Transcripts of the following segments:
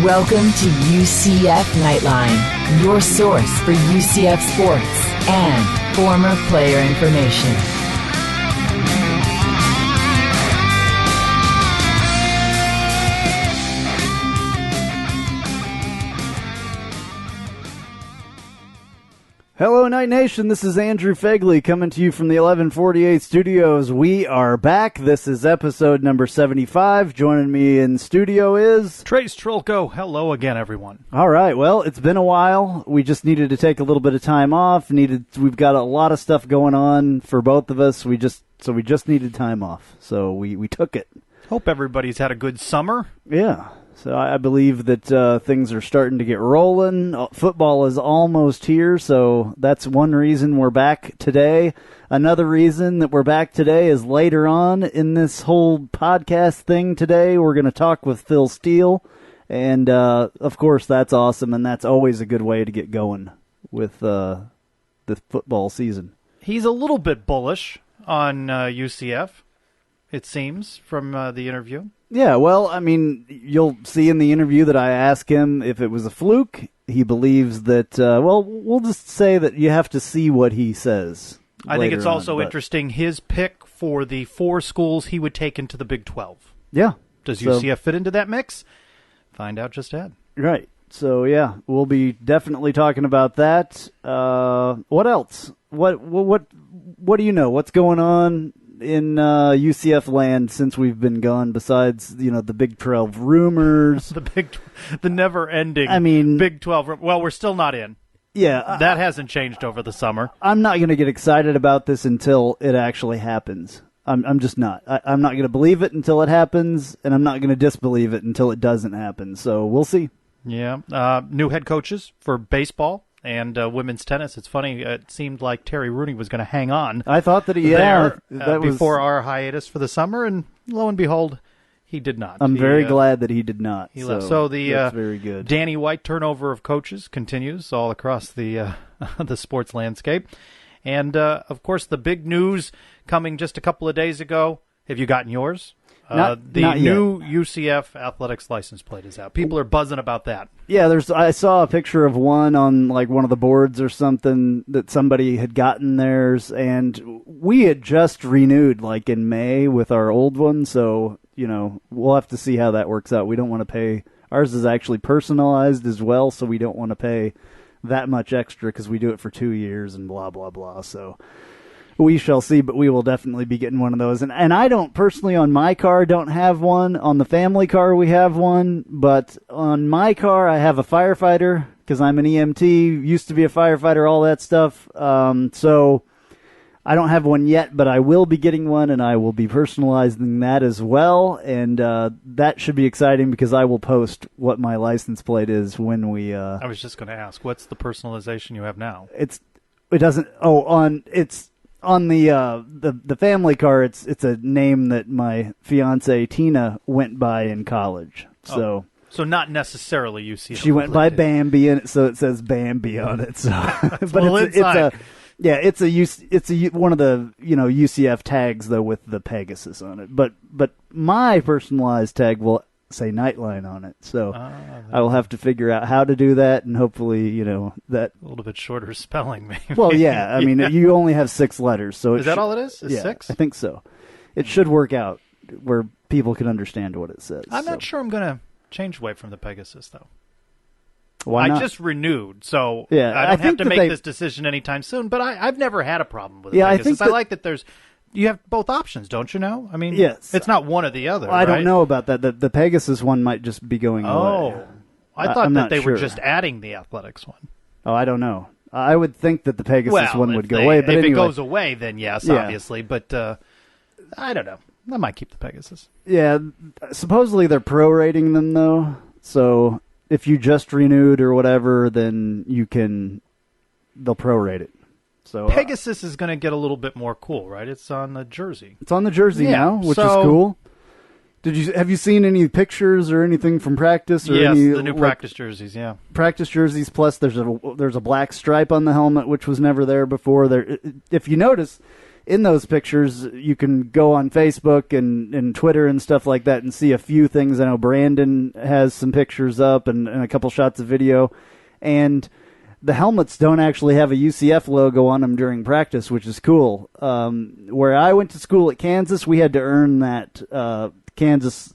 Welcome to UCF Knightline, your source for UCF sports and former player information. Hello, Night Nation. This is Andrew Phegley coming to you from the 1148 studios. We are back. This is episode number 75. Joining me in studio is Trylko. Hello again, everyone. All right. Well, it's been a while. We just needed to take a little bit of time off. We've got a lot of stuff going on for both of us. We just needed time off. So we took it. Hope everybody's had a good summer. Yeah. So I believe that things are starting to get rolling. Football is almost here, so that's one reason we're back today. Another reason that we're back today is later on in this whole podcast thing today, we're going to talk with Phil Steele. And, of course, that's awesome, and that's always a good way to get going with the football season. He's a little bit bullish on UCF, it seems, from the interview. Yeah, well, I mean, you'll see in the interview that I ask him if it was a fluke. He believes that, we'll just say that you have to see what he says. I think it's also interesting, his pick for the 4 schools he would take into the Big 12. Yeah. Does UCF fit into that mix? Find out just ahead. Right. So, yeah, we'll be definitely talking about that. What else? What do you know? What's going on in UCF land since we've been gone, besides, the Big 12 rumors? the never-ending Big 12. Well, we're still not in. Yeah. That hasn't changed over the summer. I'm not going to get excited about this until it actually happens. I'm just not. I'm not going to believe it until it happens, and I'm not going to disbelieve it until it doesn't happen. So we'll see. Yeah. New head coaches for baseball and women's tennis. It's funny. It seemed like Terry Rooney was going to hang on. I thought that before our hiatus for the summer, and lo and behold, he did not. I'm very glad that he did not. So that's very good. Danny White turnover of coaches continues all across the the sports landscape, and of course the big news coming just a couple of days ago. Have you gotten yours? Not new yet. UCF athletics license plate is out. People are buzzing about that. Yeah, I saw a picture of one on like one of the boards or something that somebody had gotten theirs, and we had just renewed like in May with our old one, so we'll have to see how that works out. We don't want to pay. Ours is actually personalized as well, so we don't want to pay that much extra because we do it for 2 years and blah blah blah. So we shall see, but we will definitely be getting one of those. And I don't personally on my car don't have one. On the family car we have one, but on my car I have a firefighter because I'm an EMT, used to be a firefighter, all that stuff. So I don't have one yet, but I will be getting one, and I will be personalizing that as well. And that should be exciting because I will post what my license plate is when we. I was just going to ask, what's the personalization you have now? On the family car, it's a name that my fiance Tina went by in college. So not necessarily UCF. She went by Bambi, and so it says Bambi on it. So, but it's one of the UCF tags though with the Pegasus on it. But my personalized tag will say Knightline on it. So I will have to figure out how to do that, and hopefully, that a little bit shorter spelling, maybe. Well, yeah. I mean, you only have 6 letters, so is that all it is? Is 6? I think so. It should work out where people can understand what it says. I'm not sure I'm going to change away from the Pegasus, though. Why not? I just renewed, so yeah, I don't have to make this decision anytime soon. But I've never had a problem with the Pegasus. I like that you have both options, don't you know? I mean, yes. It's not one or the other. I don't know about that. The Pegasus one might just be going away. Oh, I thought that they were just adding the athletics one. Oh, I don't know. I would think that the Pegasus one would go away. But if anyway. It goes away, then yes, obviously. But I don't know. I might keep the Pegasus. Yeah, supposedly they're prorating them, though. So if you just renewed or whatever, then they'll prorate it. So Pegasus is going to get a little bit more cool, right? It's on the jersey. It's on the jersey now, which is cool. Have you seen any pictures or anything from practice? Or yes, the new practice jerseys. Yeah, practice jerseys. Plus, there's a black stripe on the helmet, which was never there before. If you notice, in those pictures, you can go on Facebook and Twitter and stuff like that and see a few things. I know Brandon has some pictures up and a couple shots of video. And the helmets don't actually have a UCF logo on them during practice, which is cool. Where I went to school at Kansas, we had to earn that Kansas,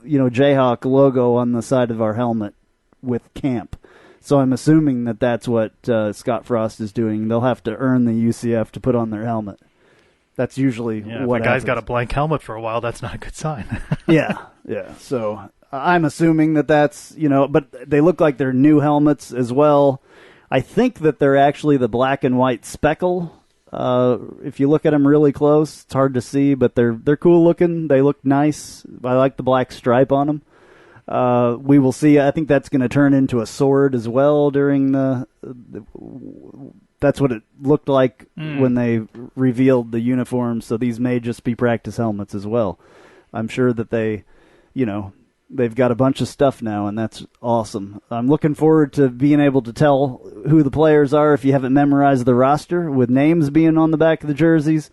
Jayhawk logo on the side of our helmet with camp. So I'm assuming that that's what Scott Frost is doing. They'll have to earn the UCF to put on their helmet. That's usually what if a guy's happens. got a blank helmet for a while, that's not a good sign. Yeah. So I'm assuming that that's, but they look like they're new helmets as well. I think that they're actually the black and white speckle. If you look at them really close, it's hard to see, but they're cool looking. They look nice. I like the black stripe on them. We will see. I think that's going to turn into a sword as well during that's what it looked like when they revealed the uniforms. So these may just be practice helmets as well. I'm sure that they've got a bunch of stuff now, and that's awesome. I'm looking forward to being able to tell who the players are if you haven't memorized the roster, with names being on the back of the jerseys.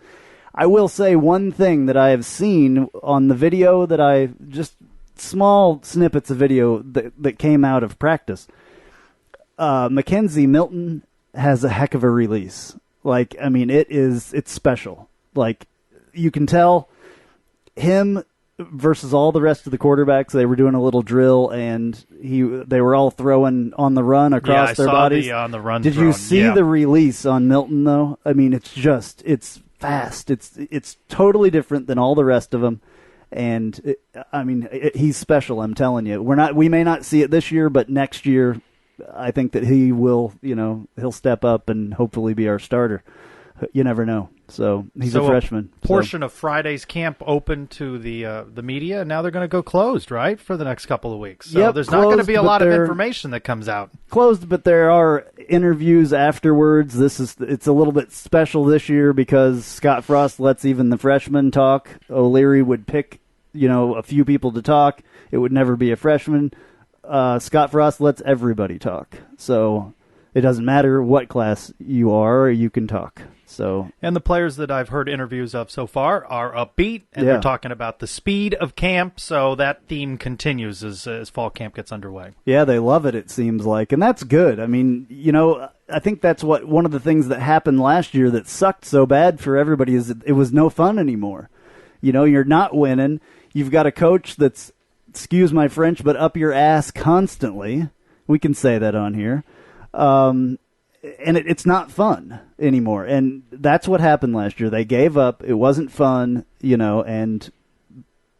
I will say one thing that I have seen on the video that I just small snippets of video that came out of practice. Mackenzie Milton has a heck of a release. It's special. Like, you can tell him versus all the rest of the quarterbacks. They were doing a little drill, and they were all throwing on the run across their bodies. Yeah, I saw the on the run. Did you see the release on Milton, though? I mean, it's fast. It's totally different than all the rest of them. And he's special. I'm telling you, we may not see it this year, but next year, I think that he will. He'll step up and hopefully be our starter. You never know. So he's a freshman. Portion of Friday's camp open to the media, and now they're going to go closed, right, for the next couple of weeks. So there's not going to be a lot of information that comes out. Closed, but there are interviews afterwards. It's a little bit special this year because Scott Frost lets even the freshmen talk. O'Leary would pick, a few people to talk. It would never be a freshman. Scott Frost lets everybody talk. So it doesn't matter what class you are, you can talk. And the players that I've heard interviews of so far are upbeat, and they're talking about the speed of camp, so that theme continues as fall camp gets underway. Yeah, they love it seems like, and that's good. I mean, I think that's one of the things that happened last year that sucked so bad for everybody is it was no fun anymore. You're not winning. You've got a coach that's, excuse my French, but up your ass constantly. We can say that on here. And it's not fun anymore. And that's what happened last year. They gave up. It wasn't fun, and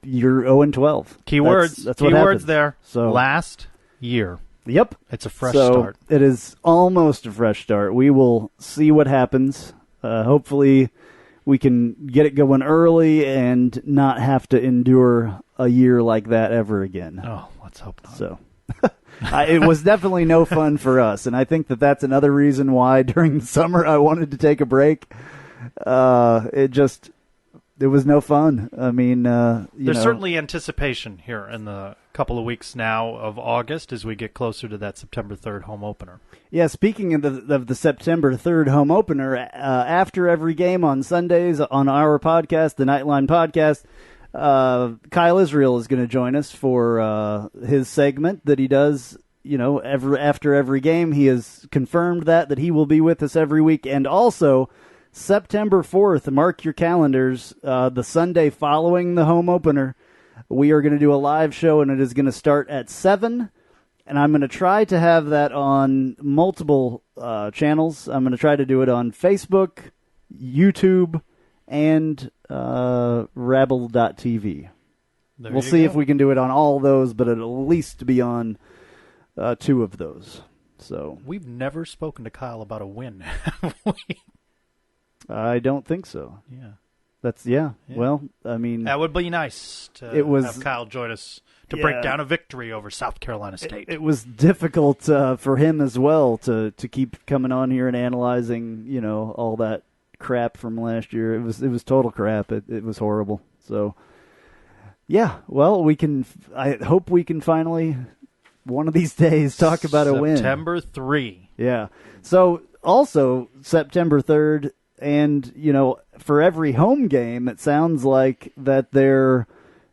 you're 0-12. Keywords. That's what Keywords happened. There. So, last year. Yep. It's a fresh start. It is almost a fresh start. We will see what happens. Hopefully we can get it going early and not have to endure a year like that ever again. Oh, let's hope not. So it was definitely no fun for us, and I think that that's another reason why during the summer I wanted to take a break. It was no fun. I mean, there's certainly anticipation here in the couple of weeks now of August as we get closer to that September 3rd home opener. Yeah, speaking of the September 3rd home opener, after every game on Sundays on our podcast, the Knightline podcast, Kyle Israel is going to join us for his segment that he does, after every game. He has confirmed that he will be with us every week. And also, September 4th, mark your calendars, the Sunday following the home opener, we are going to do a live show, and it is going to start at 7. And I'm going to try to have that on multiple channels. I'm going to try to do it on Facebook, YouTube, and Rabble.tv. We'll see if we can do it on all those, but it'll at least be on 2 of those. So we've never spoken to Kyle about a win, have we? I don't think so. Yeah. Yeah. Well, I mean, that would be nice to have Kyle join us to break down a victory over South Carolina State. It was difficult for him as well to keep coming on here and analyzing, all that crap from last year. It was total crap. It was horrible. So, yeah. Well, I hope we can finally one of these days talk about a win. September 3. Yeah. So also September 3rd. And, for every home game, it sounds like that they're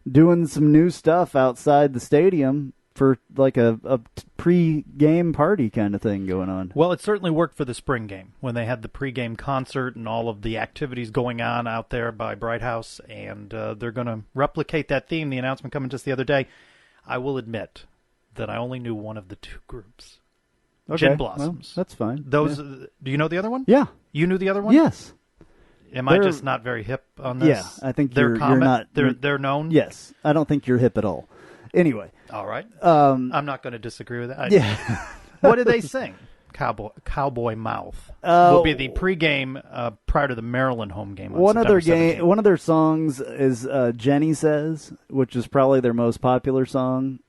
doing some new stuff outside the stadium for like a pre-game party kind of thing going on. Well, it certainly worked for the spring game when they had the pre-game concert and all of the activities going on out there by Bright House, and they're going to replicate that theme. The announcement coming just the other day. I will admit that I only knew one of the two groups. Okay, Gin Blossoms. Well, that's fine. Those. Yeah. Do you know the other one? Yeah. You knew the other one? Yes. Am I just not very hip on this? Yeah, I think they're you're not. They're known? Yes. I don't think you're hip at all. Anyway. All right. I'm not going to disagree with that. Yeah. What do they sing? Cowboy Mouth will be the pregame prior to the Maryland home game. On one September of their songs is Jenny Says, which is probably their most popular song.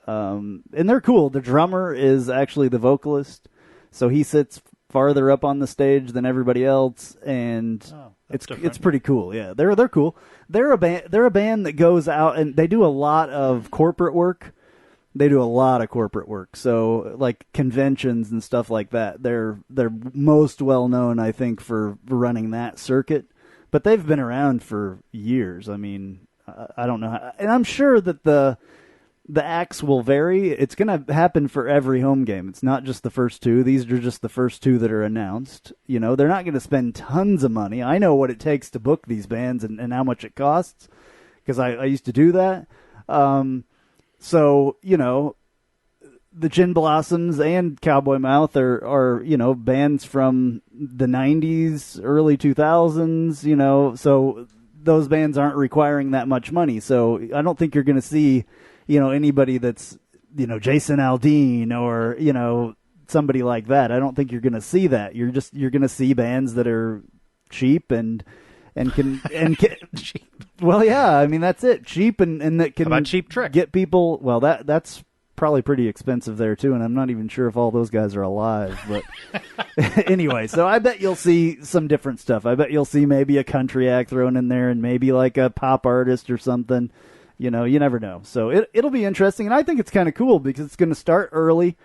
And they're cool. The drummer is actually the vocalist, so he sits farther up on the stage than everybody else, and it's pretty cool. Yeah, they're cool. They're a band that goes out and they do a lot of corporate work. So like conventions and stuff like that. They're most well known, I think, for running that circuit. But they've been around for years. I mean, I don't know how, and I'm sure that the acts will vary. It's going to happen for every home game. It's not just the first two. These are just the first two that are announced. You know, they're not going to spend tons of money. I know what it takes to book these bands and how much it costs because I used to do that. So, you know, the Gin Blossoms and Cowboy Mouth are, you know, bands from the 90s, early 2000s, you know, so those bands aren't requiring that much money. So I don't think you're going to see, you know, anybody that's, you know, Jason Aldean or, you know, somebody like that. I don't think you're going to see that. You're going to see bands that are cheap and can cheap. Well, yeah, I mean that's it. Cheap and that can How about Cheap Trick? Get people. Well, that's probably pretty expensive there too, and I'm not even sure if all those guys are alive. But anyway, so I bet you'll see some different stuff. I bet you'll see maybe a country act thrown in there, and maybe like a pop artist or something. You know, you never know. So it'll be interesting, and I think it's kind of cool because it's going to start early.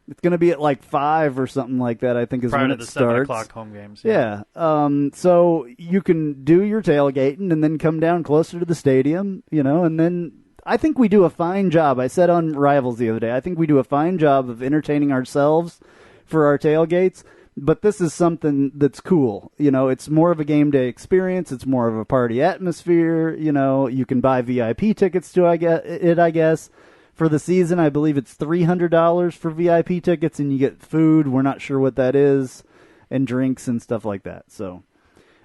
It's going to be at like 5 or something like that, I think, is when it starts. Prior to the 7 o'clock home games. Yeah. So you can do your tailgating and then come down closer to the stadium, you know, and then I think we do a fine job. I said on Rivals the other day, I think we do a fine job of entertaining ourselves for our tailgates, but this is something that's cool. You know, it's more of a game day experience. It's more of a party atmosphere. You know, you can buy VIP tickets to I guess. For the season, I believe it's $300 for VIP tickets, and you get food. We're not sure what that is, and drinks and stuff like that. So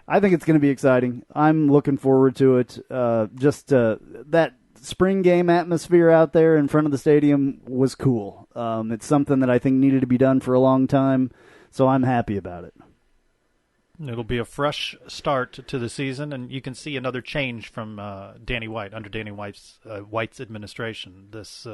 I think it's going to be exciting. I'm looking forward to it. That spring game atmosphere out there in front of the stadium was cool. It's something that I think needed to be done for a long time, so I'm happy about it. It'll be a fresh start to the season, and you can see another change from Danny White, under Danny White's administration. This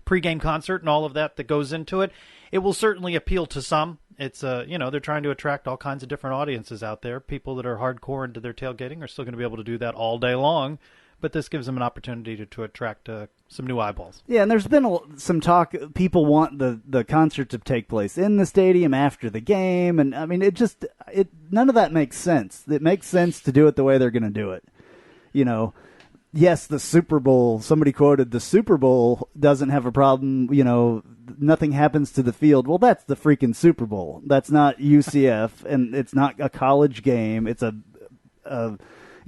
pregame concert and all of that goes into it, it will certainly appeal to some. It's, they're trying to attract all kinds of different audiences out there. People that are hardcore into their tailgating are still going to be able to do that all day long, but this gives them an opportunity to attract some new eyeballs. Yeah, and there's been some talk. People want the concert to take place in the stadium after the game, and I mean, none of that makes sense. It makes sense to do it the way they're going to do it. You know, yes, the Super Bowl. Somebody quoted the Super Bowl doesn't have a problem. You know, nothing happens to the field. Well, that's the freaking Super Bowl. That's not UCF, and it's not a college game. It's a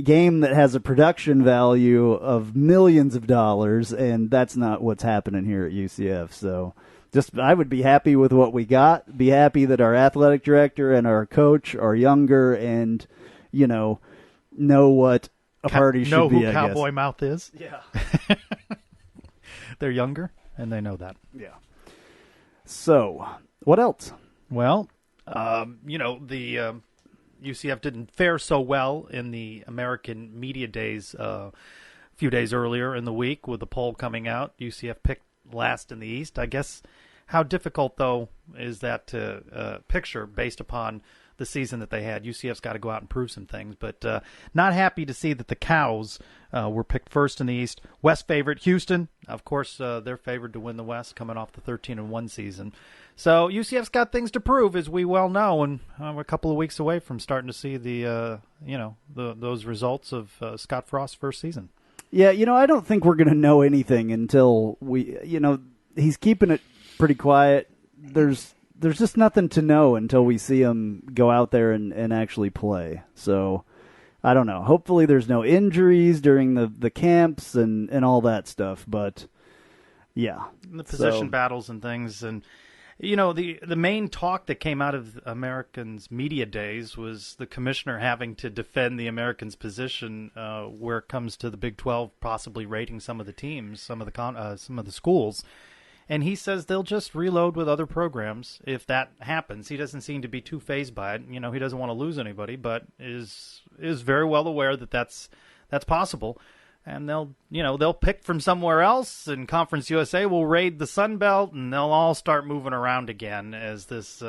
game that has a production value of millions of dollars, and that's not what's happening here at UCF. So I would be happy with what we got, be happy that our athletic director and our coach are younger and, you know what a party should be, I guess. Know who Cowboy Mouth is? Yeah. They're younger, and they know that. Yeah. So, what else? Well, the UCF didn't fare so well in the American Media Days a few days earlier in the week with the poll coming out. UCF picked last in the East. I guess how difficult, though, is that to picture based upon the season that they had. UCF's got to go out and prove some things, but not happy to see that the Cows were picked first in the East. West favorite, Houston. Of course, they're favored to win the West, coming off the 13-1 season. So UCF's got things to prove, as we well know, and we're a couple of weeks away from starting to see those results of Scott Frost's first season. Yeah, I don't think we're going to know anything until he's keeping it pretty quiet. There's just nothing to know until we see him go out there and actually play. So I don't know. Hopefully there's no injuries during the camps and all that stuff. But yeah, the position battles and things. And the main talk that came out of Americans' media days was the commissioner having to defend the Americans' position where it comes to the Big 12 possibly rating some of the teams, some of the schools. And he says they'll just reload with other programs if that happens. He doesn't seem to be too fazed by it. He doesn't want to lose anybody, but is very well aware that that's possible. And they'll pick from somewhere else, and Conference USA will raid the Sun Belt, and they'll all start moving around again as this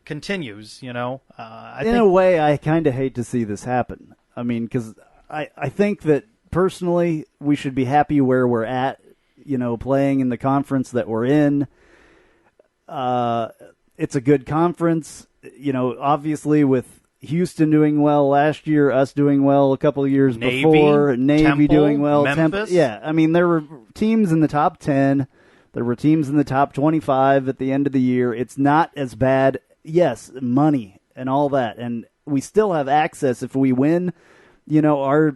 continues. In a way, I kind of hate to see this happen. I mean, because I think that personally we should be happy where we're at. Playing in the conference that we're in. It's a good conference. Obviously with Houston doing well last year, us doing well a couple of years before, Navy Temple, doing well. Memphis. I mean, there were teams in the top 10. There were teams in the top 25 at the end of the year. It's not as bad. Yes, money and all that. And we still have access if we win, our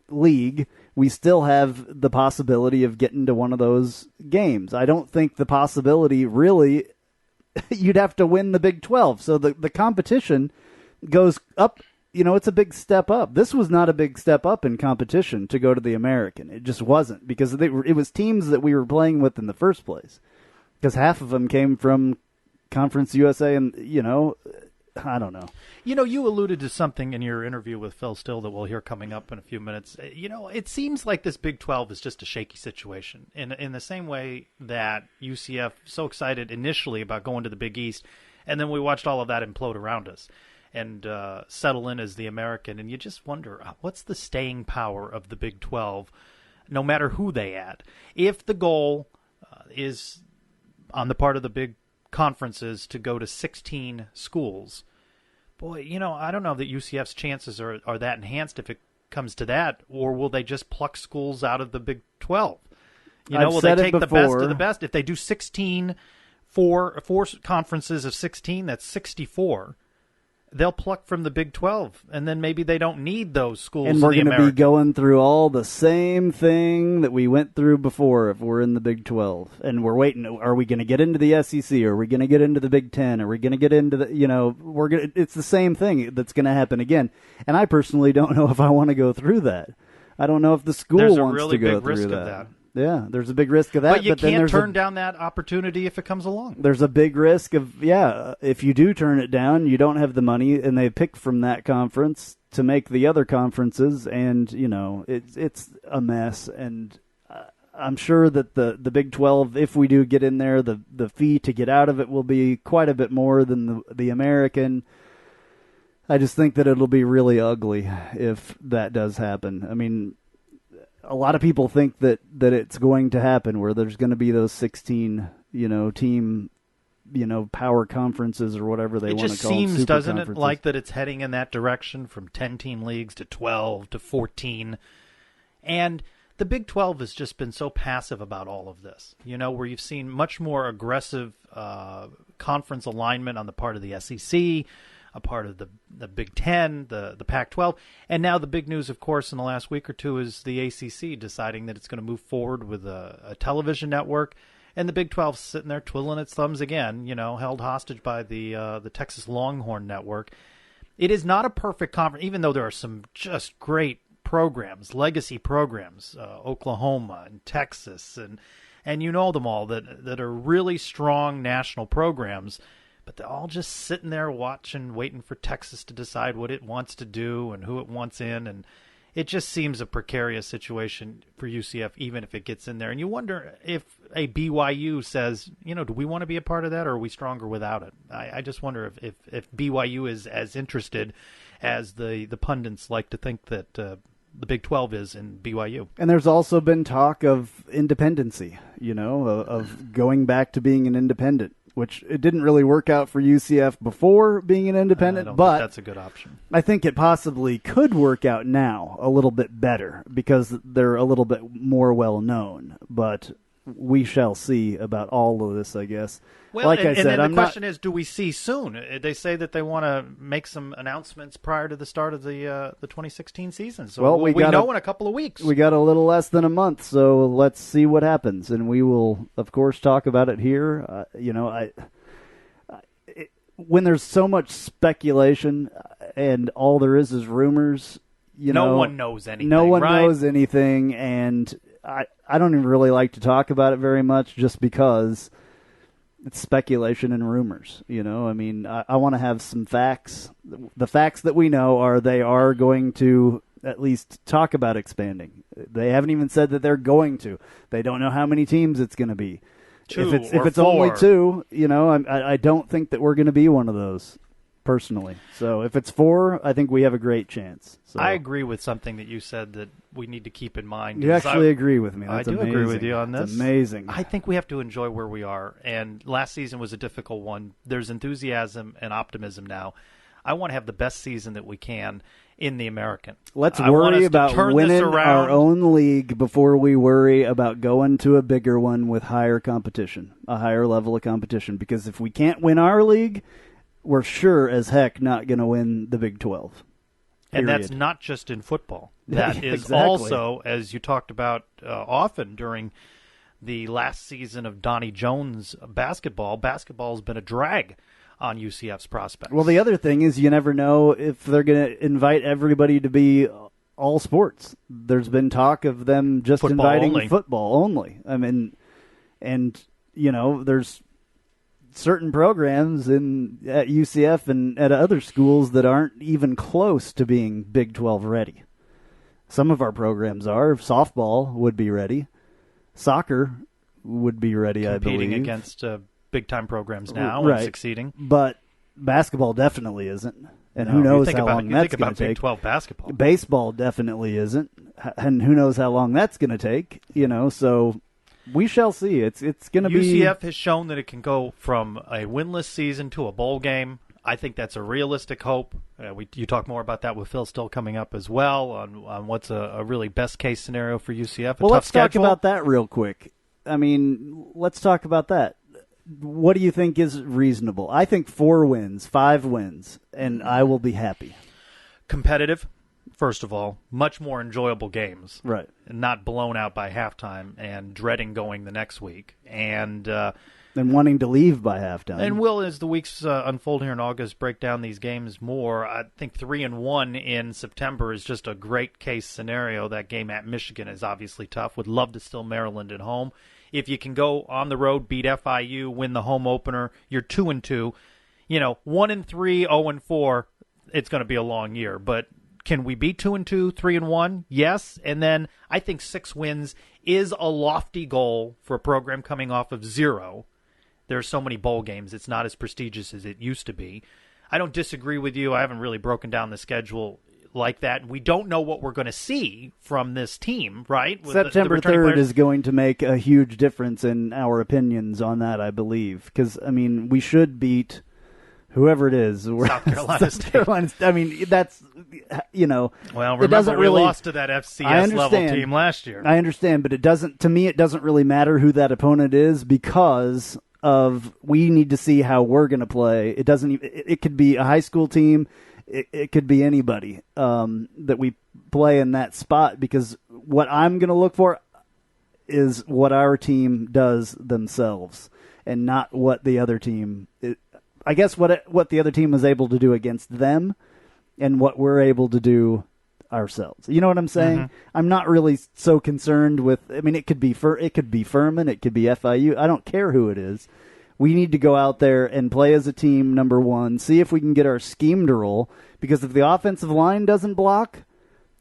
league. We still have the possibility of getting to one of those games. I don't think the possibility really, you'd have to win the Big 12. So the competition goes up. It's a big step up. This was not a big step up in competition to go to the American. It just wasn't, because it was teams that we were playing with in the first place. Because half of them came from Conference USA and, I don't know. You alluded to something in your interview with Phil Steele that we'll hear coming up in a few minutes. It seems like this Big 12 is just a shaky situation. In the same way that UCF so excited initially about going to the Big East, and then we watched all of that implode around us and settle in as the American. And you just wonder, what's the staying power of the Big 12, no matter who they add? If the goal is on the part of the big conferences to go to 16 schools, boy, I don't know that UCF's chances are that enhanced if it comes to that, or will they just pluck schools out of the Big 12? Will they take the best of the best? If they do 16, four conferences of 16, that's 64. They'll pluck from the Big 12, and then maybe they don't need those schools. And we're going to be going through all the same thing that we went through before if we're in the Big 12. And we're waiting. Are we going to get into the SEC? Are we going to get into the Big 10? Are we going to get into the, it's the same thing that's going to happen again. And I personally don't know if I want to go through that. I don't know if the school wants to go through that. There's a really big risk of that. Yeah, there's a big risk of that. But you can't turn down that opportunity if it comes along. There's a big risk of, if you do turn it down, you don't have the money, and they pick from that conference to make the other conferences, and, it's a mess. And I'm sure that the Big 12, if we do get in there, the fee to get out of it will be quite a bit more than the American. I just think that it'll be really ugly if that does happen. I mean, a lot of people think that it's going to happen where there's going to be those 16, team, power conferences or whatever they want to call them. It just seems, doesn't it, like that it's heading in that direction from 10-team leagues to 12 to 14. And the Big 12 has just been so passive about all of this, where you've seen much more aggressive conference alignment on the part of the SEC, a part of the Big Ten, the Pac-12. And now the big news, of course, in the last week or two is the ACC deciding that it's going to move forward with a television network. And the Big 12's sitting there twiddling its thumbs again, held hostage by the Texas Longhorn Network. It is not a perfect conference, even though there are some just great programs, legacy programs, Oklahoma and Texas, and you know them all, that are really strong national programs. But they're all just sitting there watching, waiting for Texas to decide what it wants to do and who it wants in. And it just seems a precarious situation for UCF, even if it gets in there. And you wonder if a BYU says, do we want to be a part of that, or are we stronger without it? I just wonder if BYU is as interested as the pundits like to think that the Big 12 is in BYU. And there's also been talk of independency, of going back to being an independent, which it didn't really work out for UCF before being an independent, I don't but think that's a good option. I think it possibly could work out now a little bit better because they're a little bit more well known. But we shall see about all of this, I guess. Well, like and, I said, and then I'm the question is, do we see soon? They say that they want to make some announcements prior to the start of the 2016 season. So we know in a couple of weeks. We got a little less than a month, so let's see what happens, and we will, of course, talk about it here. When there's so much speculation and all there is rumors, no one knows anything. No one right? knows anything, and I don't even really like to talk about it very much, just because it's speculation and rumors. I want to have some facts. The facts that we know are they are going to at least talk about expanding. They haven't even said that they're going to. They don't know how many teams it's going to be. If it's only 2, I don't think that we're going to be one of those, personally. So if it's 4, I think we have a great chance. So. I agree with something that you said that we need to keep in mind. You actually agree with me. That's I do amazing. agree with you on this. It's amazing. I think we have to enjoy where we are, and last season was a difficult one. There's enthusiasm and optimism now. I want to have the best season that we can in the American. Let's worry about winning our own league before we worry about going to a bigger one with higher competition, a higher level of competition. Because if we can't win our league, we're sure as heck not going to win the Big 12. And that's not just in football. That is also, as you talked about often during the last season of Donnie Jones basketball. Basketball has been a drag on UCF's prospects. Well, the other thing is you never know if they're going to invite everybody to be all sports. There's been talk of them just inviting football only. I mean, and, there's certain programs at UCF and at other schools that aren't even close to being Big 12 ready. Some of our programs are. Softball would be ready. Soccer would be ready, I believe. Competing against big-time programs now right. and succeeding. But basketball definitely isn't. And who knows how long that's going to take. Big 12 basketball. Baseball definitely isn't. And who knows how long that's going to take, so we shall see. It's going to be... UCF has shown that it can go from a winless season to a bowl game. I think that's a realistic hope. You talk more about that with Phil Steele coming up as well on what's a really best-case scenario for UCF. Well, let's talk about that real quick. I mean, let's talk about that. What do you think is reasonable? I think 4 wins, 5 wins, and I will be happy. Competitive, first of all. Much more enjoyable games. Right. Not blown out by halftime and dreading going the next week. And wanting to leave by halftime. And we'll, as the weeks unfold here in August, break down these games more. I think 3-1 in September is just a great case scenario. That game at Michigan is obviously tough. Would love to still Maryland at home. If you can go on the road, beat FIU, win the home opener, you're 2-2. 1-3, 0-4, it's going to be a long year. But can we be 2-2, 3-1? Yes. And then I think 6 wins is a lofty goal for a program coming off of 0. There are so many bowl games. It's not as prestigious as it used to be. I don't disagree with you. I haven't really broken down the schedule like that. We don't know what we're going to see from this team, right? With September the 3rd is going to make a huge difference in our opinions on that, I believe. Because, we should beat whoever it is. South Carolina State. I mean, that's, Well, remember, we lost to that FCS level team last year. I understand, but it doesn't really matter who that opponent is because of we need to see how we're going to play. It could be a high school team. It could be anybody that we play in that spot because what I'm going to look for is what our team does themselves and not what the other team I guess what the other team was able to do against them and what we're able to do ourselves. You know what I'm saying? Mm-hmm. I'm not really so concerned with it could be Furman, it could be FIU. I don't care who it is. We need to go out there and play as a team, number one, see if we can get our scheme to roll, because if the offensive line doesn't block,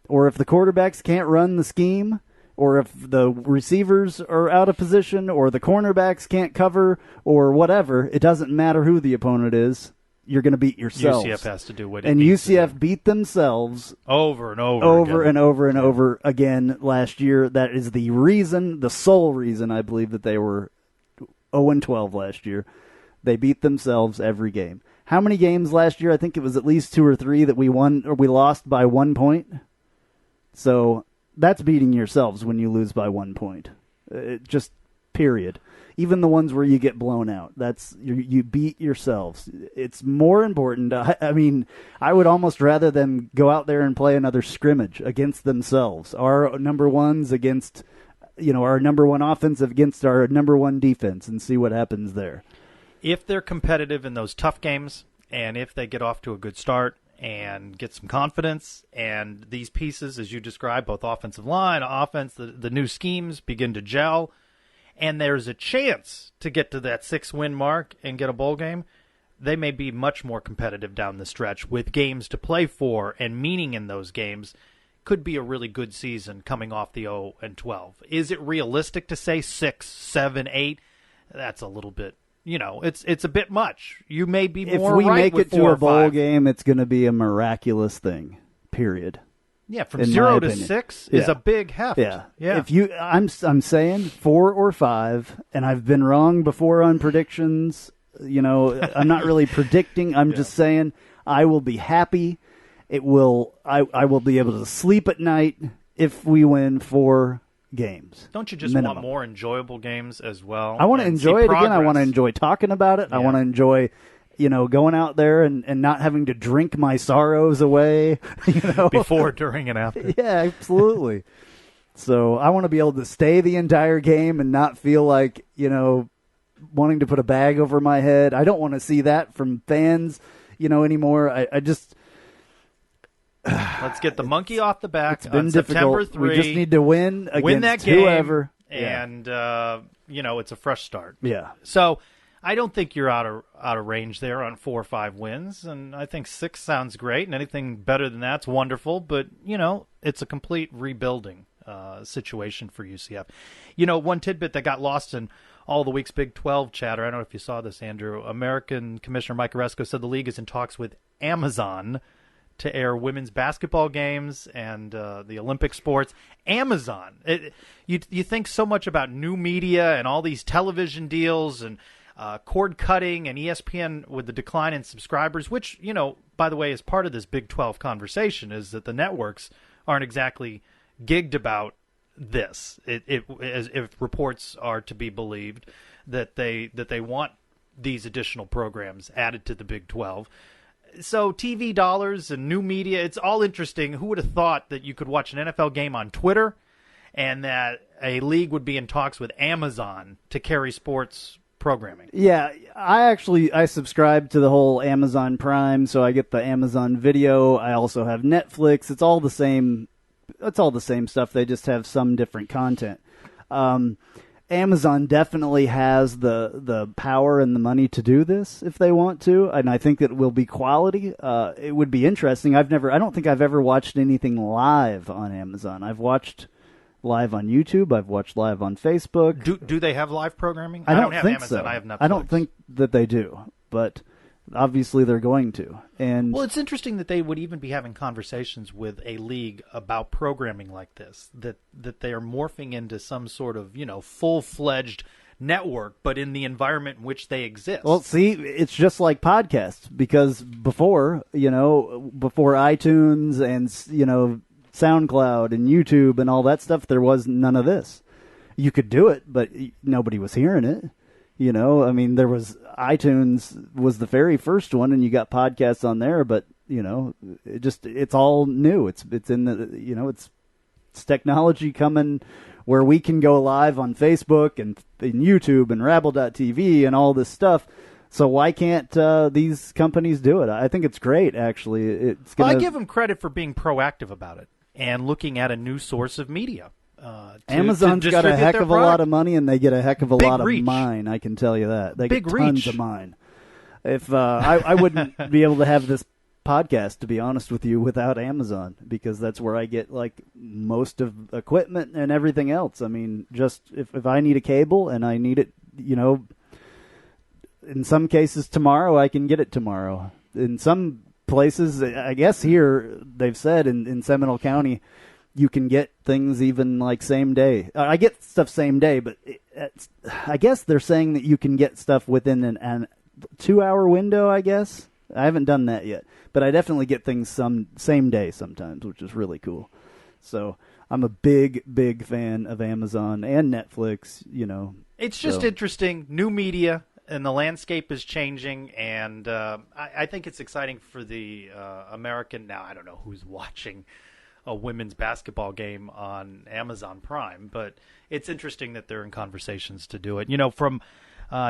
or if the quarterbacks can't run the scheme, or if the receivers are out of position, or the cornerbacks can't cover, or whatever, it doesn't matter who the opponent is. You're going to beat yourselves. UCF has to do what it and needs UCF to do. beat themselves over and over and over again last year. That is the reason, the sole reason, I believe, that they were 0-12 last year. They beat themselves every game. How many games last year? I think it was at least 2 or 3 that we won or we lost by 1 point. So that's beating yourselves when you lose by 1 point. Just period. Even the ones where you get blown out, that's you beat yourselves. It's more important. I mean, I would almost rather them go out there and play another scrimmage against themselves. Our number ones against, our number one offensive against our number one defense, and see what happens there. If they're competitive in those tough games, and if they get off to a good start and get some confidence, and these pieces, as you described, both offensive line, offense, the new schemes begin to gel, and there's a chance to get to that 6-win mark and get a bowl game, they may be much more competitive down the stretch with games to play for and meaning in those games. Could be a really good season coming off the 0-12. Is it realistic to say 6, 7, 8? That's a little bit, it's a bit much. You may be more if we right make with it 4 to or a bowl 5. game, it's going to be a miraculous thing. Period. Yeah, from in 0 my to opinion. 6 is a big heft. Yeah. Yeah. I'm saying 4 or 5, and I've been wrong before on predictions. I'm not really predicting. I'm just saying I will be happy. I will be able to sleep at night if we win 4 games. Don't you just minimum. want more enjoyable games as well? I want to and enjoy see it again. I want to progress? enjoy talking about it. I want to enjoy, going out there and not having to drink my sorrows away. Before, during, and after. Yeah, absolutely. So I want to be able to stay the entire game and not feel like, wanting to put a bag over my head. I don't want to see that from fans, anymore. I just... Let's get the monkey off the back. It's been on difficult. September 3. We just need to win against that game, whoever. And, it's a fresh start. Yeah. So I don't think you're out of range there on 4 or 5 wins, and I think 6 sounds great, and anything better than that's wonderful. But it's a complete rebuilding situation for UCF. One tidbit that got lost in all the week's Big 12 chatter. I don't know if you saw this, Andrew. American Commissioner Mike Oresco said the league is in talks with Amazon to air women's basketball games and the Olympic sports. Amazon. You think so much about new media and all these television deals and cord cutting and ESPN with the decline in subscribers, which, by the way, is part of this Big 12 conversation, is that the networks aren't exactly gigged about this. If reports are to be believed, that they want these additional programs added to the Big 12. So TV dollars and new media, it's all interesting. Who would have thought that you could watch an NFL game on Twitter and that a league would be in talks with Amazon to carry sports programming? Yeah, I subscribe to the whole Amazon Prime, so I get the Amazon Video. I also have Netflix. It's all the same. It's all the same stuff. They just have some different content. Amazon definitely has the power and the money to do this if they want to, and I think it will be quality. It would be interesting. I don't think I've ever watched anything live on Amazon. I've watched live on YouTube. I've watched live on Facebook. Do they have live programming? I don't have think Amazon. so. I have Netflix. I don't think that they do, but obviously they're going to. And well, it's interesting that they would even be having conversations with a league about programming like this, that they are morphing into some sort of, full-fledged network, but in the environment in which they exist. Well, see, it's just like podcasts, because before iTunes and, SoundCloud and YouTube and all that stuff, there was none of this. You could do it, but nobody was hearing it. There was iTunes was the very first one, and you got podcasts on there, but it's all new. It's in the it's technology coming where we can go live on Facebook and YouTube and Rabble.tv and all this stuff. So why can't these companies do it? I think it's great, actually. I give them credit for being proactive about it and looking at a new source of media. Amazon's got a heck of a lot of money, and they get a heck of a lot of reach. mine. I can tell you that. They Big get tons reach. of mine. If I wouldn't be able to have this podcast, to be honest with you, without Amazon, because that's where I get like most of equipment and everything else. I mean, just if I need a cable and I need it, in some cases tomorrow, I can get it tomorrow. In some places, I guess here they've said in Seminole County, you can get things even like same day. I get stuff same day, but I guess they're saying that you can get stuff within an 2-hour window, I guess. I haven't done that yet, but I definitely get things some same day sometimes, which is really cool. So I'm a big fan of Amazon and Netflix, It's just interesting. New media, and the landscape is changing, and I think it's exciting for the American. Now, I don't know who's watching a women's basketball game on Amazon Prime, but it's interesting that they're in conversations to do it. From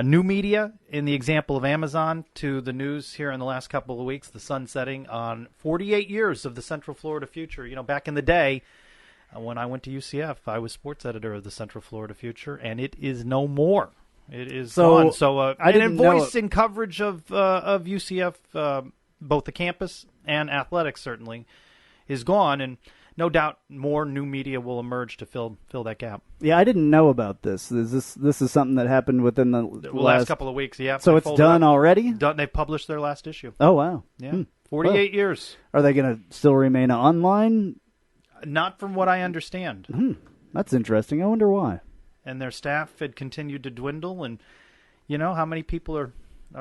new media, in the example of Amazon, to the news here in the last couple of weeks, the sun setting on 48 years of the Central Florida Future. Back in the day, when I went to UCF, I was sports editor of the Central Florida Future, and it is no more. It is gone. So and voice in coverage of UCF, both the campus and athletics certainly, is gone, and no doubt more new media will emerge to fill that gap. Yeah, I didn't know about this. This is something that happened within the last couple of weeks. Yeah. So it's done already? They published their last issue. Oh, wow. Yeah. 48 years. Are they going to still remain online? Not from what I understand. That's interesting. I wonder why. And their staff had continued to dwindle, and how many people are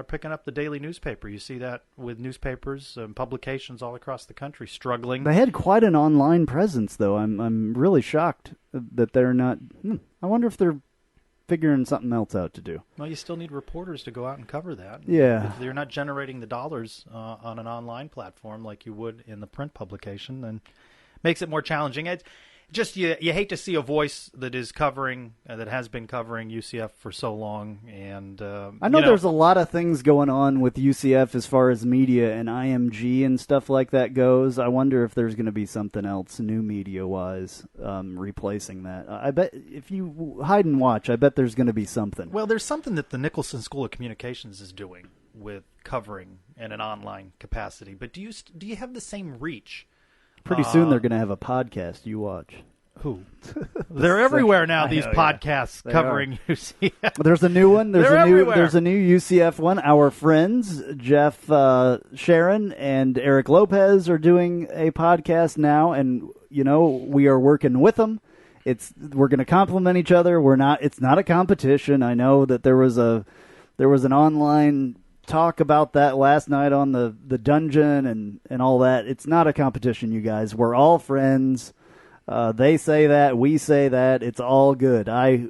picking up the daily newspaper. You see that with newspapers and publications all across the country struggling. They had quite an online presence, though. I'm really shocked that they're not. I wonder if they're figuring something else out to do. Well, you still need reporters to go out and cover that. Yeah. If they're not generating the dollars on an online platform like you would in the print publication, then makes it more challenging. Just you hate to see a voice that is covering that has been covering UCF for so long, and I know there's a lot of things going on with UCF as far as media and IMG and stuff like that goes. I wonder if there's going to be something else new media wise replacing that. I bet if you hide and watch, I bet there's going to be something. Well, there's something that the Nicholson School of Communications is doing with covering in an online capacity. But do you have the same reach? Pretty soon they're going to have a podcast you watch. Who? They're everywhere now, these podcasts covering UCF. There's a new one. There's a new UCF one. Our friends, Jeff Sharon and Eric Lopez, are doing a podcast now, and, we are working with them. We're going to complement each other. It's not a competition. I know that there was an online talk about that last night on the dungeon and all that. It's not a competition, you guys. We're all friends. They say that, we say that. It's all good. I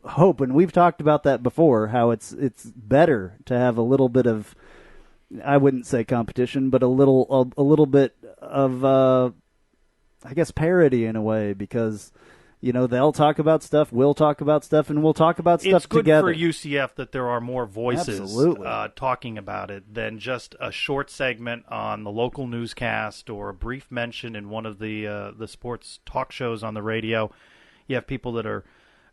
hope, and we've talked about that before, how it's better to have a little bit of, I wouldn't say competition, but a little bit of, I guess, parody in a way, because they'll talk about stuff, we'll talk about stuff, and we'll talk about stuff together. It's good for UCF that there are more voices talking about it than just a short segment on the local newscast or a brief mention in one of the sports talk shows on the radio. You have people that are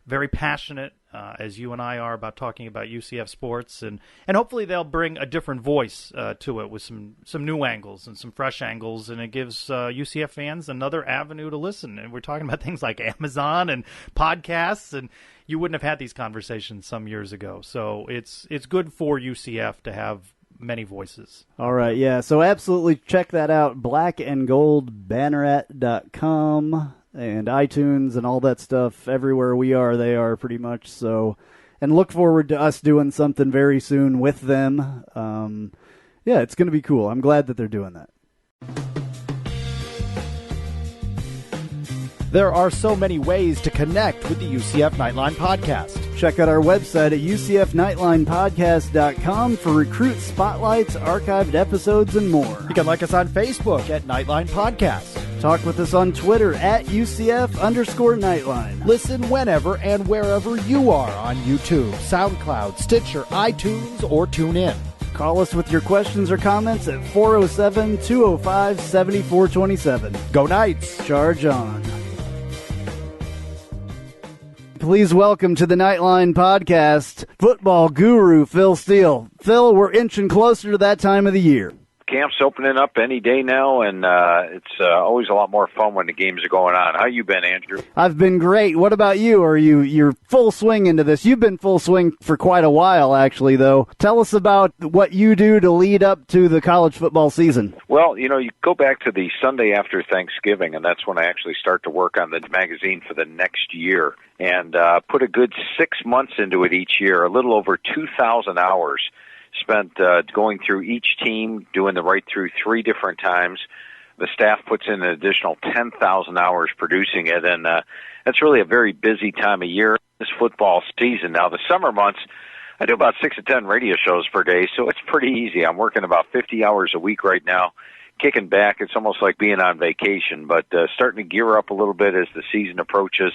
very passionate, as you and I are, about talking about UCF sports, and hopefully they'll bring a different voice to it with some new angles and some fresh angles, and it gives UCF fans another avenue to listen. And we're talking about things like Amazon and podcasts, and you wouldn't have had these conversations some years ago. So it's good for UCF to have many voices. All right, yeah. So absolutely check that out, blackandgoldbanneret.com. And iTunes and all that stuff. Everywhere we are, they are pretty much. So, and look forward to us doing something very soon with them. Yeah, it's going to be cool. I'm glad that they're doing that. There are so many ways to connect with the UCF Knightline podcast. Check out our website at ucfknightlinepodcast.com for recruit spotlights, archived episodes, and more. You can like us on Facebook at Knightline Podcast. Talk with us on Twitter at UCF_Knightline. Listen whenever and wherever you are on YouTube, SoundCloud, Stitcher, iTunes, or TuneIn. Call us with your questions or comments at 407-205-7427. Go Knights! Charge on. Please welcome to the Knightline podcast, football guru Phil Steele. Phil, we're inching closer to that time of the year. camp's opening up any day now, and it's always a lot more fun when the games are going on. How you been, Andrew? I've been great. What about you? You're full swing into this? You've been full swing for quite a while, actually, though. Tell us about what you do to lead up to the college football season. Well, you go back to the Sunday after Thanksgiving, and that's when I actually start to work on the magazine for the next year, and put a good 6 months into it each year, a little over 2,000 hours spent going through each team, doing the right through 3 different times. The staff puts in an additional 10,000 hours producing it, and that's really a very busy time of year, this football season. Now, the summer months, I do about 6 to 10 radio shows per day, so it's pretty easy. I'm working about 50 hours a week right now, kicking back. It's almost like being on vacation, but starting to gear up a little bit as the season approaches.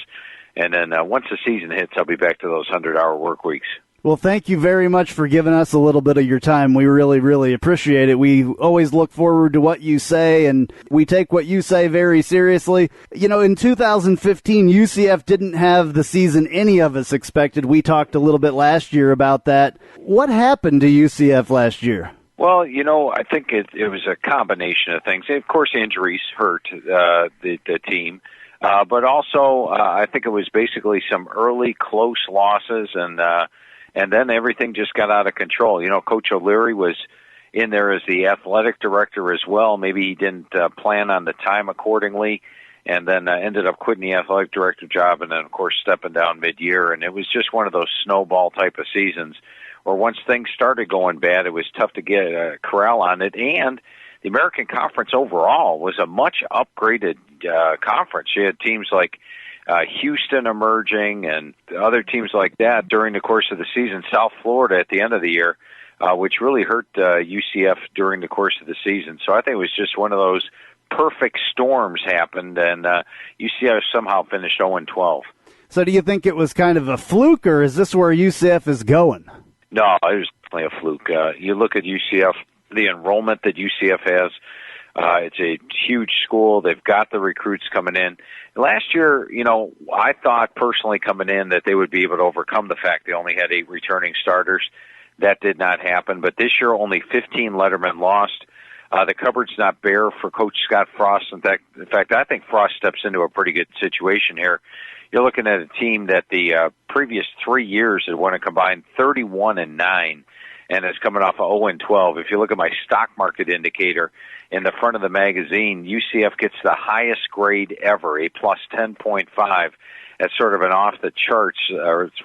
And then once the season hits, I'll be back to those 100-hour work weeks. Well, thank you very much for giving us a little bit of your time. We really, really appreciate it. We always look forward to what you say, and we take what you say very seriously. In 2015, UCF didn't have the season any of us expected. We talked a little bit last year about that. What happened to UCF last year? Well, I think it was a combination of things. Of course, injuries hurt the team. But also, I think it was basically some early close losses, and then everything just got out of control. Coach O'Leary was in there as the athletic director as well. Maybe he didn't plan on the time accordingly, and then ended up quitting the athletic director job, and then, of course, stepping down mid-year. And it was just one of those snowball type of seasons where once things started going bad, it was tough to get a corral on it. And the American Conference overall was a much upgraded conference. You had teams like Houston emerging and other teams like that during the course of the season. South Florida at the end of the year, which really hurt UCF during the course of the season. So I think it was just one of those perfect storms happened, and UCF somehow finished 0-12. So do you think it was kind of a fluke, or is this where UCF is going? No, it was definitely a fluke. You look at UCF, the enrollment that UCF has, it's a huge school. They've got the recruits coming in. Last year, I thought personally coming in that they would be able to overcome the fact they only had 8 returning starters. That did not happen. But this year, only 15 lettermen lost. The cupboard's not bare for Coach Scott Frost. In fact, I think Frost steps into a pretty good situation here. You're looking at a team that the previous 3 years had won a combined 31-9. And it's coming off of 0-12. If you look at my stock market indicator in the front of the magazine, UCF gets the highest grade ever, a plus 10.5. That's sort of an off-the-charts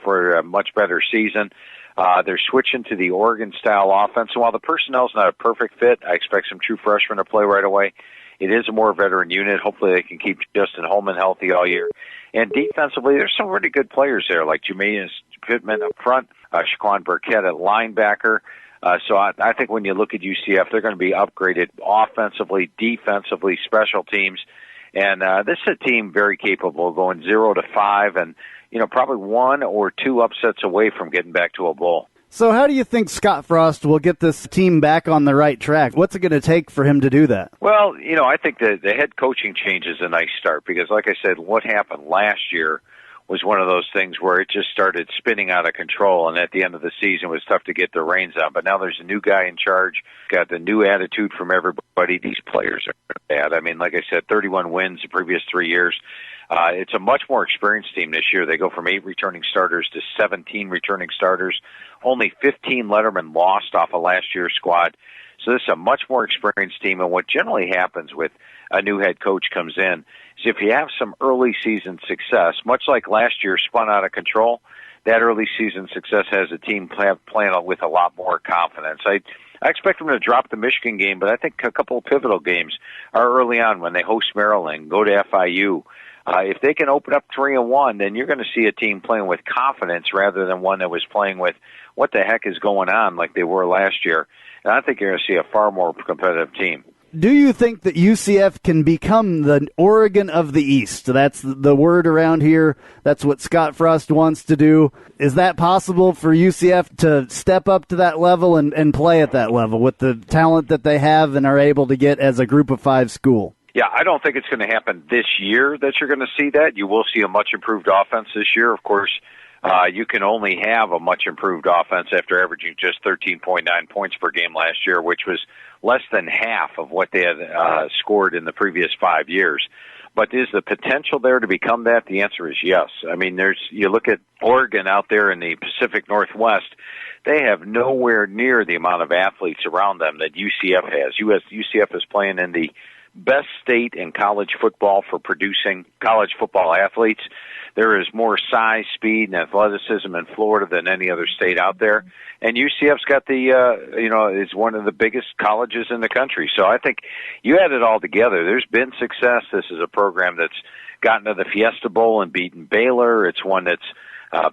for a much better season. They're switching to the Oregon-style offense. So while the personnel's not a perfect fit, I expect some true freshmen to play right away. It is a more veteran unit. Hopefully they can keep Justin Holman healthy all year. And defensively, there's some really good players there, like Jermaine Pittman up front, Shaquan Burkett at linebacker. So I think when you look at UCF, they're going to be upgraded offensively, defensively, special teams. And this is a team very capable of going 0-5 and, probably 1 or 2 upsets away from getting back to a bowl. So how do you think Scott Frost will get this team back on the right track? What's it going to take for him to do that? Well, I think the head coaching change is a nice start because, like I said, what happened last year was one of those things where it just started spinning out of control, and at the end of the season it was tough to get the reins on. But now there's a new guy in charge, got the new attitude from everybody. These players are bad. I mean, like I said, 31 wins the previous 3 years. It's a much more experienced team this year. They go from 8 returning starters to 17 returning starters. Only 15 lettermen lost off of last year's squad. So this is a much more experienced team, and what generally happens with a new head coach comes in is if you have some early season success, much like last year spun out of control, that early season success has a team playing with a lot more confidence. I expect them to drop the Michigan game, but I think a couple of pivotal games are early on when they host Maryland, go to FIU. If they can open up 3-1, then you're going to see a team playing with confidence rather than one that was playing with what the heck is going on like they were last year. And I think you're going to see a far more competitive team. Do you think that UCF can become the Oregon of the East? That's the word around here. That's what Scott Frost wants to do. Is that possible for UCF to step up to that level and play at that level with the talent that they have and are able to get as a group of 5 school? Yeah, I don't think it's going to happen this year that you're going to see that. You will see a much improved offense this year. Of course, you can only have a much improved offense after averaging just 13.9 points per game last year, which was less than half of what they had scored in the previous 5 years. But is the potential there to become that? The answer is yes. I mean, you look at Oregon out there in the Pacific Northwest, they have nowhere near the amount of athletes around them that UCF has. UCF is playing in the best state in college football for producing college football athletes. There is more size, speed, and athleticism in Florida than any other state out there. And UCF's got is one of the biggest colleges in the country. So I think you add it all together. There's been success. This is a program that's gotten to the Fiesta Bowl and beaten Baylor. It's one that's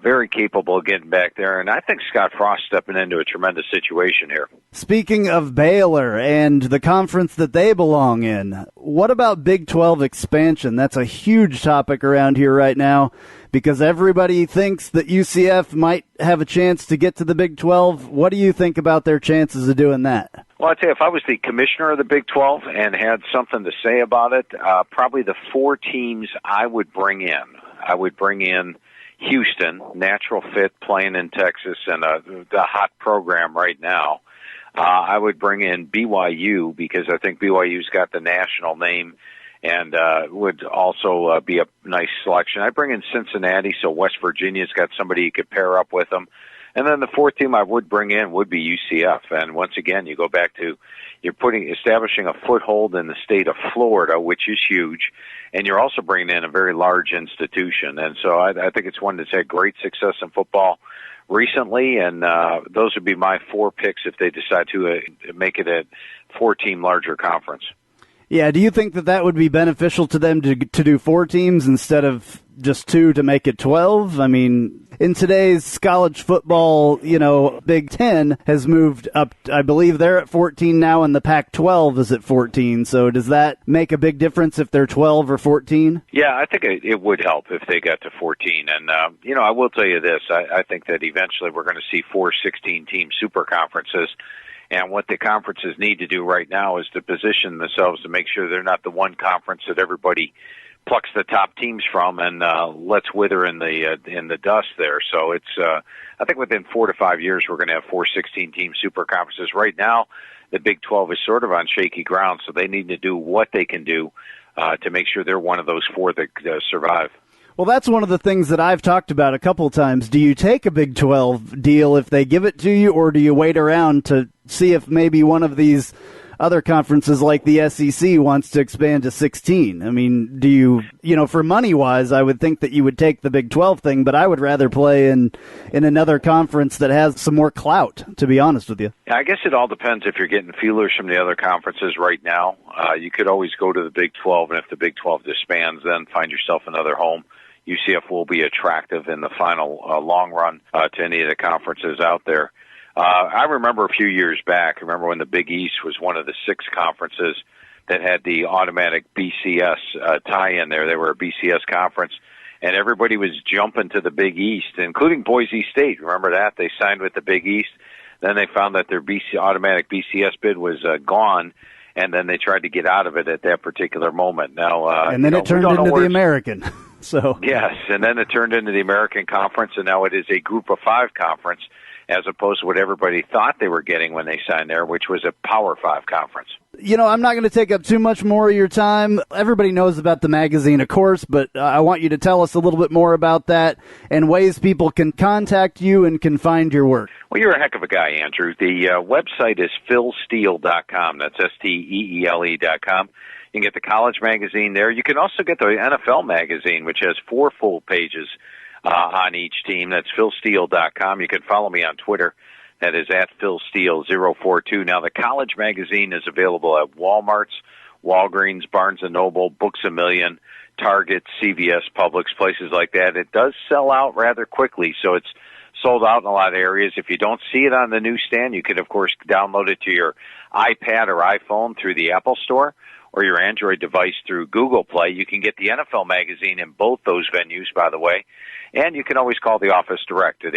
very capable of getting back there, and I think Scott Frost stepping into a tremendous situation here. Speaking of Baylor and the conference that they belong in, what about Big 12 expansion? That's a huge topic around here right now because everybody thinks that UCF might have a chance to get to the Big 12. What do you think about their chances of doing that? Well, I'd say if I was the commissioner of the Big 12 and had something to say about it, probably the 4 teams I would bring in. I would bring in Houston, natural fit, playing in Texas, and the hot program right now. I would bring in BYU because I think BYU's got the national name and would also be a nice selection. I'd bring in Cincinnati, so West Virginia's got somebody you could pair up with them. And then the 4th team I would bring in would be UCF. And once again, you go back to establishing a foothold in the state of Florida, which is huge, and you're also bringing in a very large institution. And so I think it's one that's had great success in football recently, and those would be my 4 picks if they decide to make it a 4-team larger conference. Yeah, do you think that would be beneficial to them to do 4 teams instead of just 2 to make it 12? I mean, in today's college football, Big 10 has moved up. I believe they're at 14 now, and the Pac-12 is at 14. So does that make a big difference if they're 12 or 14? Yeah, I think it would help if they got to 14. And, I will tell you this. I think that eventually we're going to see 4 16-team super conferences. And what the conferences need to do right now is to position themselves to make sure they're not the one conference that everybody plucks the top teams from and lets wither in the dust there. So it's I think within 4 to 5 years we're going to have 4 16-team super conferences. Right now, the Big 12 is sort of on shaky ground, so they need to do what they can do to make sure they're one of those 4 that survive. Well, that's one of the things that I've talked about a couple of times. Do you take a Big 12 deal if they give it to you, or do you wait around to see if maybe one of these other conferences like the SEC wants to expand to 16? I mean, do you, for money-wise, I would think that you would take the Big 12 thing, but I would rather play in another conference that has some more clout, to be honest with you. Yeah, I guess it all depends if you're getting feelers from the other conferences right now. You could always go to the Big 12, and if the Big 12 disbands, then find yourself another home. UCF will be attractive in the final long run to any of the conferences out there. I remember a few years back, when the Big East was one of the 6 conferences that had the automatic BCS tie-in there. They were a BCS conference, and everybody was jumping to the Big East, including Boise State. Remember that? They signed with the Big East. Then they found that their automatic BCS bid was gone, and then they tried to get out of it at that particular moment. Now, and then it turned into the American. So yes, and then it turned into the American Conference, and now it is a Group of 5 conference, as opposed to what everybody thought they were getting when they signed there, which was a Power 5 conference. I'm not going to take up too much more of your time. Everybody knows about the magazine, of course, but I want you to tell us a little bit more about that and ways people can contact you and can find your work. Well, you're a heck of a guy, Andrew. The website is philsteele.com. That's STEELE.com. You can get the college magazine there. You can also get the NFL magazine, which has 4 full pages on each team. That's philsteele.com. You can follow me on Twitter. That is at philsteele042. Now, the college magazine is available at Walmart's, Walgreens, Barnes & Noble, Books A Million, Target, CVS, Publix, places like that. It does sell out rather quickly, so it's sold out in a lot of areas. If you don't see it on the newsstand, you can, of course, download it to your iPad or iPhone through the Apple Store or your Android device through Google Play. You can get the NFL magazine in both those venues, by the way. And you can always call the office direct at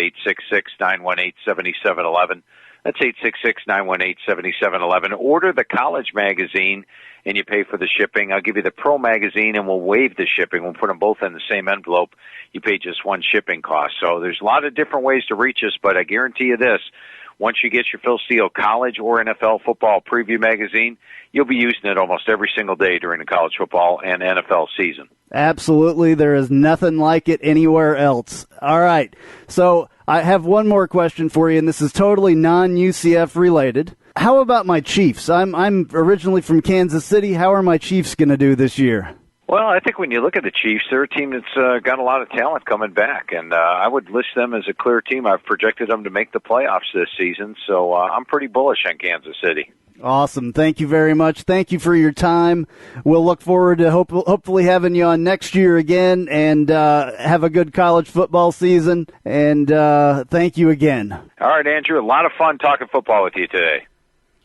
866-918-7711. That's 866-918-7711. Order the college magazine, and you pay for the shipping. I'll give you the pro magazine, and we'll waive the shipping. We'll put them both in the same envelope. You pay just one shipping cost. So there's a lot of different ways to reach us, but I guarantee you this. Once you get your Phil Steele college or NFL football preview magazine, you'll be using it almost every single day during the college football and NFL season. Absolutely. There is nothing like it anywhere else. All right. So I have one more question for you, and this is totally non-UCF related. How about my Chiefs? I'm originally from Kansas City. How are my Chiefs going to do this year? Well, I think when you look at the Chiefs, they're a team that's got a lot of talent coming back, and I would list them as a clear team. I've projected them to make the playoffs this season, so I'm pretty bullish on Kansas City. Awesome. Thank you very much. Thank you for your time. We'll look forward to hopefully having you on next year again, and have a good college football season, and thank you again. All right, Andrew, a lot of fun talking football with you today.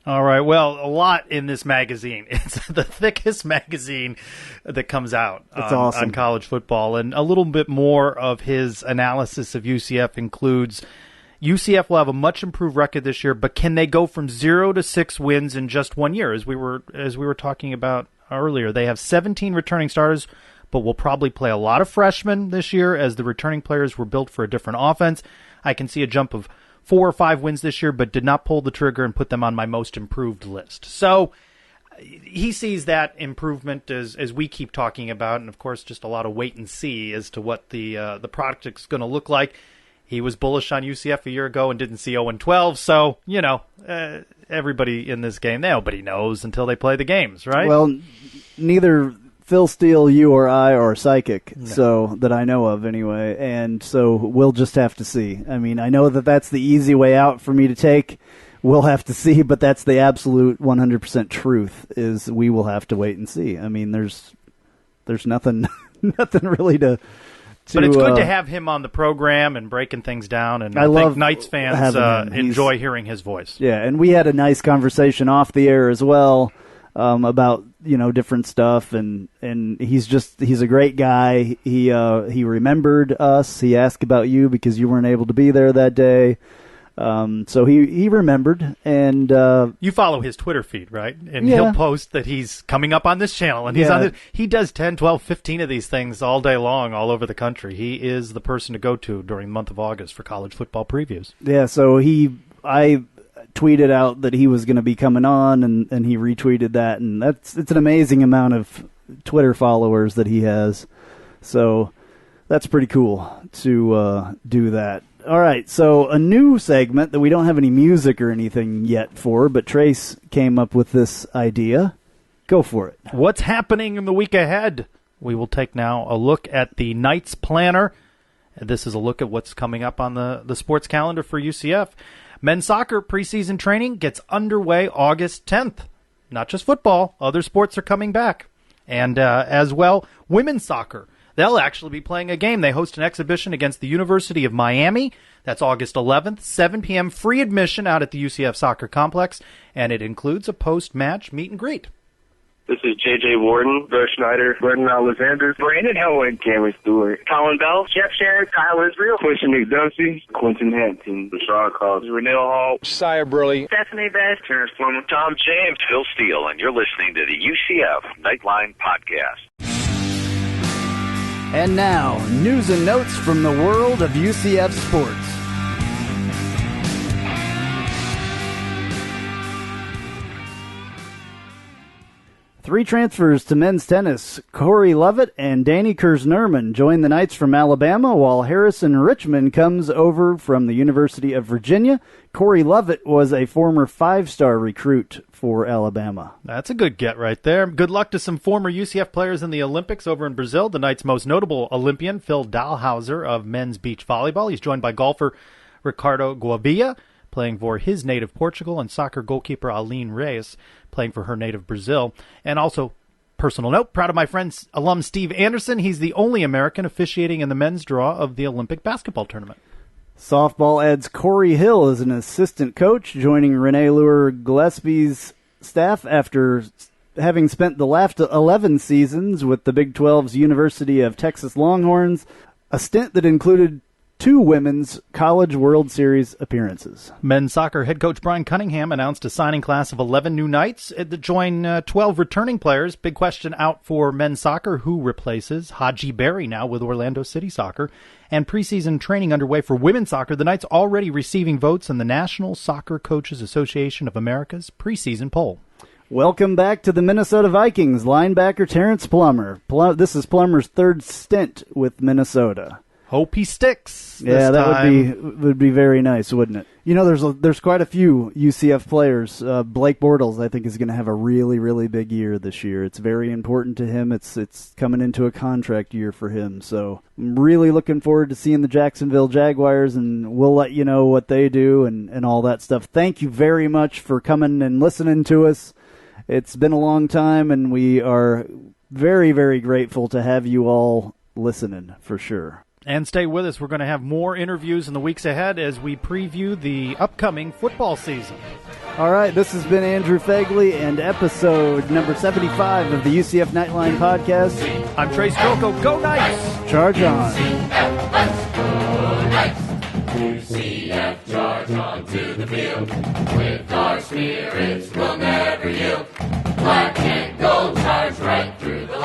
All right, well, a lot in this magazine. It's the thickest magazine that comes out on college football, and a little bit more of his analysis of UCF includes UCF will have a much improved record this year, but can they go from 0 to 6 wins in just 1 year? As we were talking about earlier, they have 17 returning starters, but will probably play a lot of freshmen this year as the returning players were built for a different offense. I can see a jump of 4 or 5 wins this year, but did not pull the trigger and put them on my most improved list. So he sees that improvement as we keep talking about, and of course just a lot of wait and see as to what the product is going to look like. He was bullish on UCF a year ago and didn't see 0-12, so, everybody in this game, nobody knows until they play the games, right? Well, neither Phil Steele, you or I are psychic, so that I know of anyway, and so we'll just have to see. I mean, I know that that's the easy way out for me to take. We'll have to see, but that's the absolute 100% truth, is we will have to wait and see. I mean, there's nothing really to... But it's good to have him on the program and breaking things down, and I think Knights fans enjoy hearing his voice. Yeah, and we had a nice conversation off the air as well about different stuff, and he's a great guy. He remembered us. He asked about you because you weren't able to be there that day. So he remembered, and you follow his Twitter feed, right? And he'll post that he's coming up on this channel, and he's on he does 10, 12, 15 of these things all day long all over the country. He is the person to go to during the month of August for college football previews. Yeah, so I tweeted out that he was going to be coming on, and he retweeted that, and it's an amazing amount of Twitter followers that he has. So that's pretty cool to do that. All right, so a new segment that we don't have any music or anything yet for, but Trace came up with this idea. Go for it. What's happening in the week ahead? We will take now a look at the Knights planner. This is a look at what's coming up on the sports calendar for UCF. Men's soccer preseason training gets underway August 10th. Not just football, other sports are coming back. And as well, women's soccer. They'll actually be playing a game. They host an exhibition against the University of Miami. That's August 11th, 7 p.m. Free admission out at the UCF Soccer Complex, and it includes a post-match meet and greet. This is J.J. Warden, Bert Schneider, Brendan Alexander, Brandon Hellwig, Cameron Stewart, Colin Bell, Jeff Sharon, Kyle Israel, Quinton McDuffie, Quentin Hampton, Rashad Cobbs, Renell Hall, Sire Burley, Stephanie Best, Terrence Plummer, Tom James, Phil Steele, and you're listening to the UCF Knightline Podcast. And now, news and notes from the world of UCF sports. Three transfers to men's tennis. Corey Lovett and Danny Kersnerman join the Knights from Alabama, while Harrison Richmond comes over from the University of Virginia. Corey Lovett was a former 5-star recruit for Alabama. That's a good get right there. Good luck to some former UCF players in the Olympics over in Brazil. The Knights' most notable Olympian, Phil Dahlhauser of men's beach volleyball. He's joined by golfer Ricardo Guavia, playing for his native Portugal, and soccer goalkeeper Aline Reyes, playing for her native Brazil. And also, personal note, proud of my friend alum Steve Anderson. He's the only American officiating in the men's draw of the Olympic basketball tournament. Softball adds Corey Hill as an assistant coach, joining Renee Luer-Gillespie's staff after having spent the last 11 seasons with the Big 12's University of Texas Longhorns, a stint that included 2 women's College World Series appearances. Men's soccer head coach Brian Cunningham announced a signing class of 11 new Knights to join 12 returning players. Big question out for men's soccer. Who replaces Haji Berry now with Orlando City Soccer? And preseason training underway for women's soccer. The Knights already receiving votes in the National Soccer Coaches Association of America's preseason poll. Welcome back to the Minnesota Vikings. Linebacker Terrence Plummer. This is Plummer's 3rd stint with Minnesota. Hope he sticks. Yeah, that would be very nice, wouldn't it? You know, there's quite a few UCF players. Blake Bortles, I think, is going to have a really, really big year this year. It's very important to him. It's coming into a contract year for him. So I'm really looking forward to seeing the Jacksonville Jaguars, and we'll let you know what they do and all that stuff. Thank you very much for coming and listening to us. It's been a long time, and we are very, very grateful to have you all listening, for sure. And stay with us. We're going to have more interviews in the weeks ahead as we preview the upcoming football season. All right, this has been Andrew Phegley and episode number 75 of the UCF Knightline podcast. I'm Trylko. Go Knights! Charge on. UCF, charge on to the field. With our spirits, we'll never yield. Black and gold charge right through the